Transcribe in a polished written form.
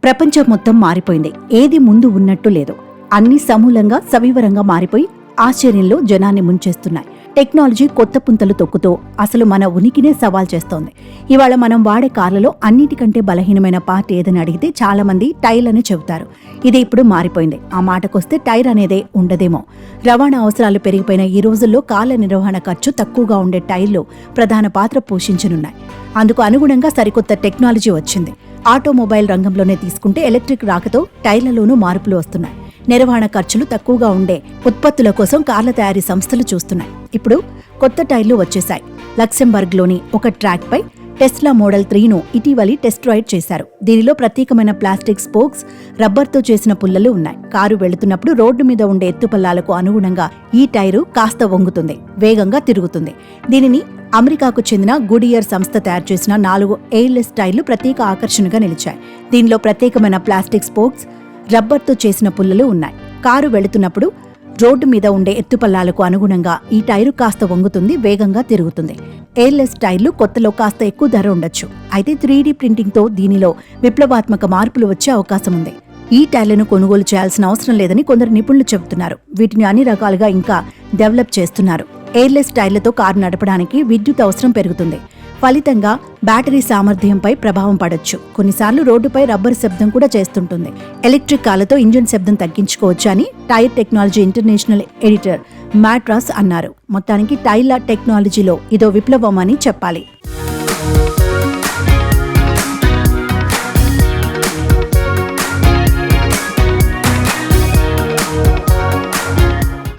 ప్రపంచం మొత్తం మారిపోయింది. ఏది ముందు ఉన్నట్టు లేదు. అన్ని సమూలంగా సవివరంగా మారిపోయి ఆశ్చర్యంలో జనాన్ని ముంచేస్తున్నాయి. టెక్నాలజీ కొత్త పుంతలు తొక్కుతూ అసలు మన ఉనికినే సవాల్ చేస్తోంది. ఇవాళ మనం వాడే కార్లలో అన్నిటికంటే బలహీనమైన పార్ట్ ఏదని అడిగితే చాలా మంది టైర్ అని చెబుతారు. ఇది ఇప్పుడు మారిపోయింది. ఆ మాటకొస్తే టైర్ అనేదే ఉండదేమో. రవాణా అవసరాలు పెరిగిపోయిన ఈ రోజుల్లో కార్ల నిర్వహణ ఖర్చు తక్కువగా ఉండే టైర్లు ప్రధాన పాత్ర పోషించనున్నాయి. అందుకు అనుగుణంగా సరికొత్త టెక్నాలజీ వచ్చింది. ఆటోమొబైల్ రంగంలోనే తీసుకుంటే ఎలక్ట్రిక్ రాకతో టైర్లలోనూ మార్పులు వస్తున్నాయి. నిర్వహణ ఖర్చులు తక్కువగా ఉండే ఉత్పత్తుల కోసం కార్ల తయారీ సంస్థలు చూస్తున్నాయి. ఇప్పుడు కొత్త టైర్లు వచ్చేశాయి. లక్సెంబర్గ్లోని ఒక ట్రాక్ పై టెస్లా మోడల్ 3ను ఇటీవలి టెస్ట్ రైడ్ చేశారు. దీనిలో ప్రత్యేకమైన ప్లాస్టిక్ స్పోక్స్, రబ్బర్తో చేసిన పుల్లలు ఉన్నాయి. కారు వెళుతున్నప్పుడు రోడ్డు మీద ఉండే ఎత్తుపల్లాలకు అనుగుణంగా ఈ టైరు కాస్త వంగుతుంది, వేగంగా తిరుగుతుంది. దీనిని అమెరికాకు చెందిన గుడియర్ సంస్థ తయారు చేసిన 4 ఎయిర్లెస్ టైర్లు ప్రత్యేక ఆకర్షణగా నిలిచాయి. దీనిలో ప్రత్యేకమైన ప్లాస్టిక్ స్పోక్స్, రబ్బర్తో చేసిన పుల్లలు ఉన్నాయి. కారు వెళుతున్నప్పుడు రోడ్డు మీద ఉండే ఎత్తుపల్లాలకు అనుగుణంగా ఈ టైరు కాస్త వంగుతుంది, వేగంగా తిరుగుతుంది. ఎయిర్లెస్ టైర్లు కొత్తలో కాస్త ఎక్కువ ధర ఉండొచ్చు. అయితే 3D ప్రింటింగ్తో దీనిలో విప్లవాత్మక మార్పులు వచ్చే అవకాశం ఉంది. ఈ టైర్లను కొనుగోలు చేయాల్సిన అవసరం లేదని కొందరు నిపుణులు చెబుతున్నారు. వీటిని అన్ని రకాలుగా ఇంకా డెవలప్ చేస్తున్నారు. ఎయిర్లెస్ టైర్లతో కారు నడపడానికి విద్యుత్ అవసరం పెరుగుతుంది. ఫలితంగా బ్యాటరీ సామర్థ్యంపై ప్రభావం పడొచ్చు. కొన్నిసార్లు రోడ్డుపై రబ్బర్ శబ్దం కూడా చేస్తుంటుంది. ఎలక్ట్రిక్ కార్లతో ఇంజిన్ శబ్దం తగ్గించుకోవచ్చు అని tyre technology international editor Matt Ross అన్నారు. మొత్తానికి టైర్ల టెక్నాలజీలో ఇదో విప్లవం అని చెప్పాలి.